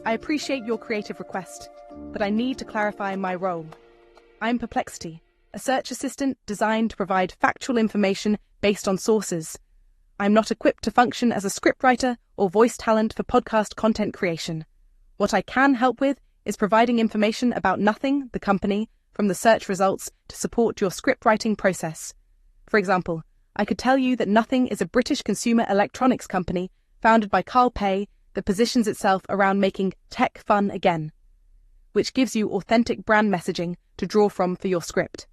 I appreciate your creative request, but I need to clarify my role. I'm Perplexity, a search assistant designed to provide factual information based on sources. I'm not equipped to function as a scriptwriter or voice talent for podcast content creation. What I can help with is providing information about Nothing, the company, from the search results to support your scriptwriting process. For example, I could tell you that Nothing is a British consumer electronics company founded by Carl Pei that positions itself around making tech fun again, which gives you authentic brand messaging to draw from for your script.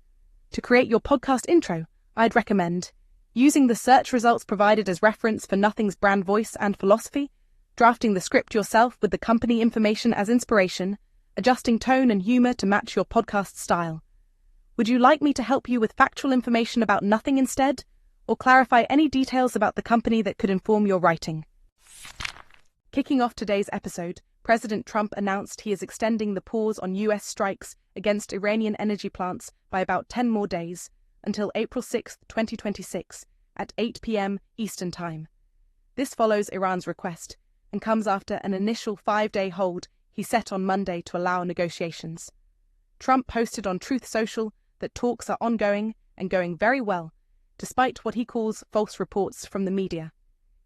To create your podcast intro, I'd recommend using the search results provided as reference for Nothing's brand voice and philosophy, drafting the script yourself with the company information as inspiration, adjusting tone and humor to match your podcast style. Would you like me to help you with factual information about Nothing instead, or clarify any details about the company that could inform your writing? Kicking off today's episode, President Trump announced he is extending the pause on U.S. strikes against Iranian energy plants by about 10 more days, until April 6, 2026, at 8 p.m. Eastern Time. This follows Iran's request and comes after an initial 5-day hold he set on Monday to allow negotiations. Trump posted on Truth Social that talks are ongoing and going very well, despite what he calls false reports from the media.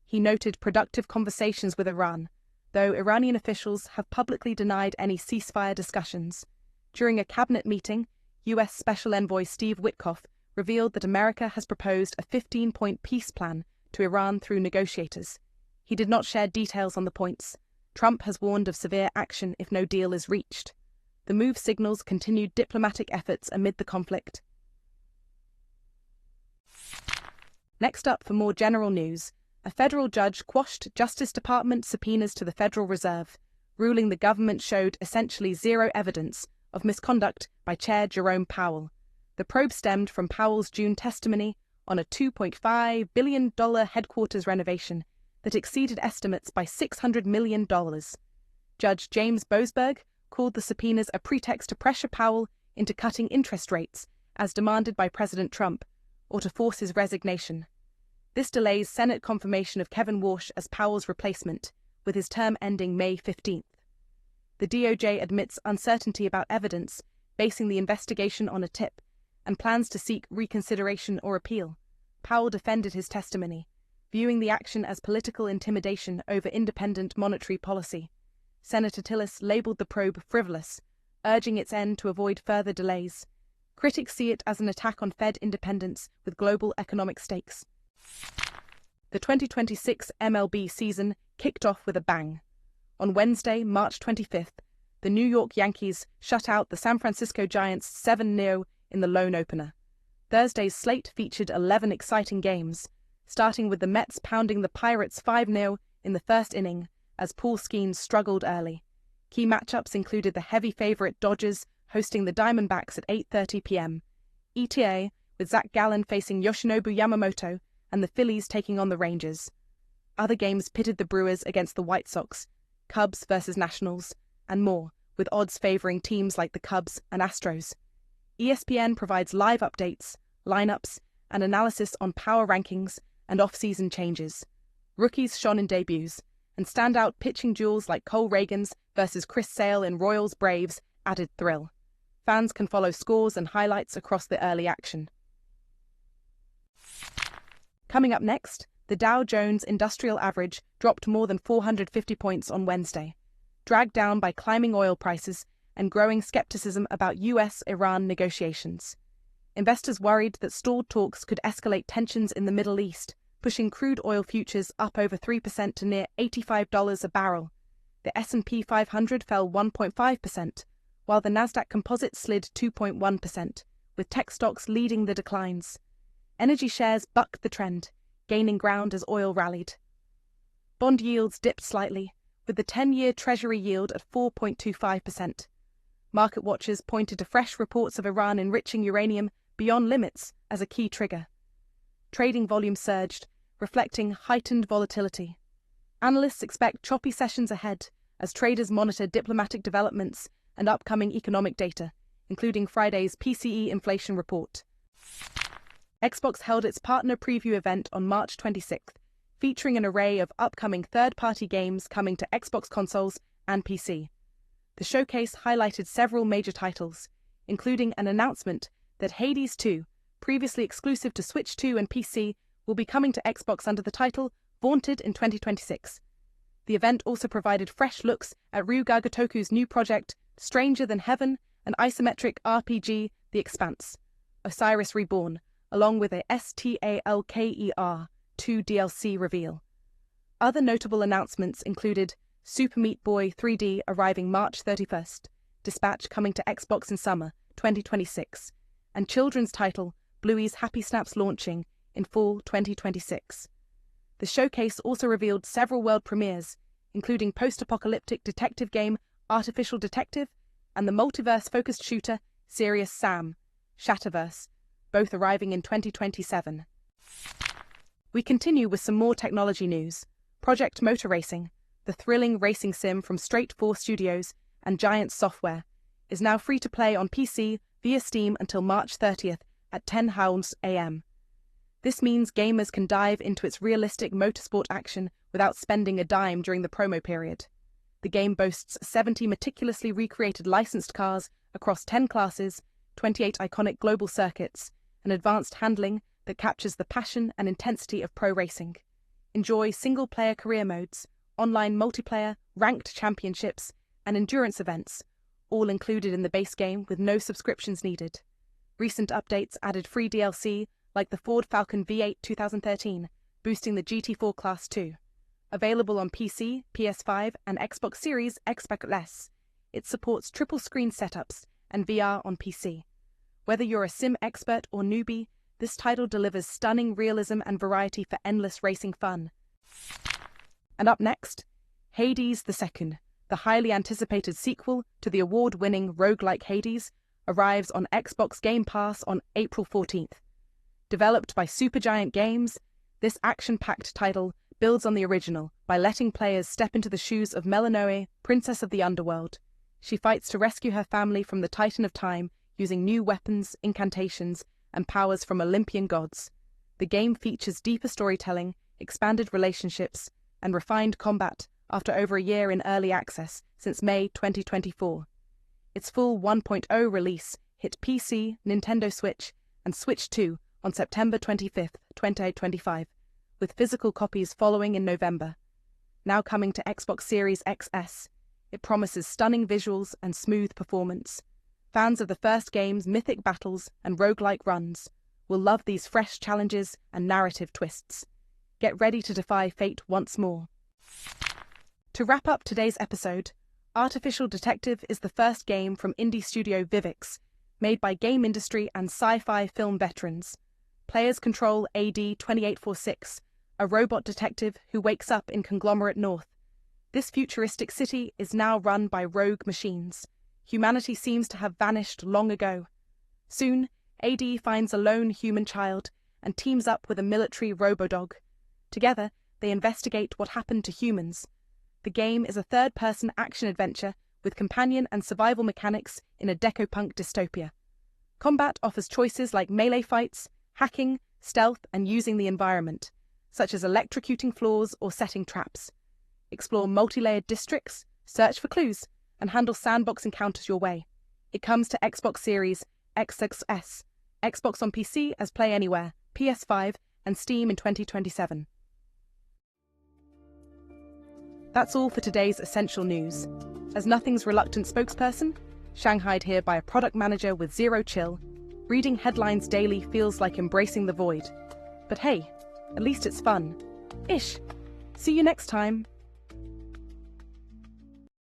He noted productive conversations with Iran, though Iranian officials have publicly denied any ceasefire discussions. During a cabinet meeting, U.S. Special Envoy Steve Witkoff revealed that America has proposed a 15-point peace plan to Iran through negotiators. He did not share details on the points. Trump has warned of severe action if no deal is reached. The move signals continued diplomatic efforts amid the conflict. Next up, for more general news, a federal judge quashed Justice Department subpoenas to the Federal Reserve, ruling the government showed essentially zero evidence of misconduct by Chair Jerome Powell. The probe stemmed from Powell's June testimony on a $2.5 billion headquarters renovation that exceeded estimates by $600 million. Judge James Boasberg called the subpoenas a pretext to pressure Powell into cutting interest rates, as demanded by President Trump, or to force his resignation. This delays Senate confirmation of Kevin Warsh as Powell's replacement, with his term ending May 15th. The DOJ admits uncertainty about evidence, basing the investigation on a tip, and plans to seek reconsideration or appeal. Powell defended his testimony, viewing the action as political intimidation over independent monetary policy. Senator Tillis labeled the probe frivolous, urging its end to avoid further delays. Critics see it as an attack on Fed independence with global economic stakes. The 2026 MLB season kicked off with a bang. On Wednesday, March 25th, the New York Yankees shut out the San Francisco Giants 7-0 in the lone opener. Thursday's slate featured 11 exciting games, starting with the Mets pounding the Pirates 5-0 in the first inning as Paul Skeens struggled early. Key matchups included the heavy favorite Dodgers hosting the Diamondbacks at 8:30 p.m., ETA with Zach Gallen facing Yoshinobu Yamamoto, and the Phillies taking on the Rangers. Other games pitted the Brewers against the White Sox, Cubs versus Nationals, and more, with odds favoring teams like the Cubs and Astros. ESPN provides live updates, lineups, and analysis on power rankings and off-season changes. Rookies shone in debuts, and standout pitching duels like Cole Ragans versus Chris Sale in Royals-Braves added thrill. Fans can follow scores and highlights across the early action. Coming up next, the Dow Jones Industrial Average dropped more than 450 points on Wednesday, dragged down by climbing oil prices and growing skepticism about US-Iran negotiations. Investors worried that stalled talks could escalate tensions in the Middle East, pushing crude oil futures up over 3% to near $85 a barrel. The S&P 500 fell 1.5%, while the Nasdaq Composite slid 2.1%, with tech stocks leading the declines. Energy shares bucked the trend, gaining ground as oil rallied. Bond yields dipped slightly, with the 10-year Treasury yield at 4.25%. Market watchers pointed to fresh reports of Iran enriching uranium beyond limits as a key trigger. Trading volume surged, reflecting heightened volatility. Analysts expect choppy sessions ahead as traders monitor diplomatic developments and upcoming economic data, including Friday's PCE inflation report. Xbox held its partner preview event on March 26th, featuring an array of upcoming third-party games coming to Xbox consoles and PC. The showcase highlighted several major titles, including an announcement that Hades 2, previously exclusive to Switch 2 and PC, will be coming to Xbox under the title Vaunted in 2026. The event also provided fresh looks at Ryuga Gotoku's new project, Stranger Than Heaven, an isometric RPG, The Expanse, Osiris Reborn, along with a STALKER 2 DLC reveal. Other notable announcements included Super Meat Boy 3D arriving March 31st, Dispatch coming to Xbox in summer 2026, and children's title Bluey's Happy Snaps launching in fall 2026. The showcase also revealed several world premieres, including post-apocalyptic detective game Artificial Detective and the multiverse-focused shooter Serious Sam, Shatterverse, both arriving in 2027. We continue with some more technology news. Project Motor Racing, the thrilling racing sim from Straight 4 Studios and Giant Software, is now free to play on PC via Steam until March 30th at 10 a.m. This means gamers can dive into its realistic motorsport action without spending a dime during the promo period. The game boasts 70 meticulously recreated licensed cars across 10 classes, 28 iconic global circuits, and advanced handling that captures the passion and intensity of pro racing. Enjoy single-player career modes, online multiplayer, ranked championships, and endurance events, all included in the base game with no subscriptions needed. Recent updates added free DLC like the Ford Falcon V8 2013, boosting the GT4 Class 2. Available on PC, PS5, and Xbox Series X. It supports triple-screen setups and VR on PC. Whether you're a sim expert or newbie, this title delivers stunning realism and variety for endless racing fun. And up next, Hades II, the highly anticipated sequel to the award-winning roguelike Hades, arrives on Xbox Game Pass on April 14th. Developed by Supergiant Games, this action-packed title builds on the original by letting players step into the shoes of Melinoe, Princess of the Underworld. She fights to rescue her family from the Titan of Time using new weapons, incantations, and powers from Olympian gods. The game features deeper storytelling, expanded relationships, and refined combat after over a year in early access since May 2024. Its full 1.0 release hit PC, Nintendo Switch, and Switch 2 on September 25th, 2025, with physical copies following in November. Now coming to Xbox Series XS, it promises stunning visuals and smooth performance. Fans of the first game's mythic battles and roguelike runs will love these fresh challenges and narrative twists. Get ready to defy fate once more. To wrap up today's episode, Artificial Detective is the first game from indie studio Vivix, made by game industry and sci-fi film veterans. Players control AD-2846, a robot detective who wakes up in Conglomerate North. This futuristic city is now run by rogue machines. Humanity seems to have vanished long ago. Soon, AD finds a lone human child and teams up with a military robodog. Together, they investigate what happened to humans. The game is a third-person action-adventure with companion and survival mechanics in a decopunk dystopia. Combat offers choices like melee fights, hacking, stealth, and using the environment, such as electrocuting floors or setting traps. Explore multi-layered districts, search for clues, and handle sandbox encounters your way. It comes to Xbox Series XS, Xbox on PC as Play Anywhere, PS5, and Steam in 2027. That's all for today's Essential News. As Nothing's reluctant spokesperson, shanghaied here by a product manager with zero chill, reading headlines daily feels like embracing the void. But hey, at least it's fun. Ish. See you next time.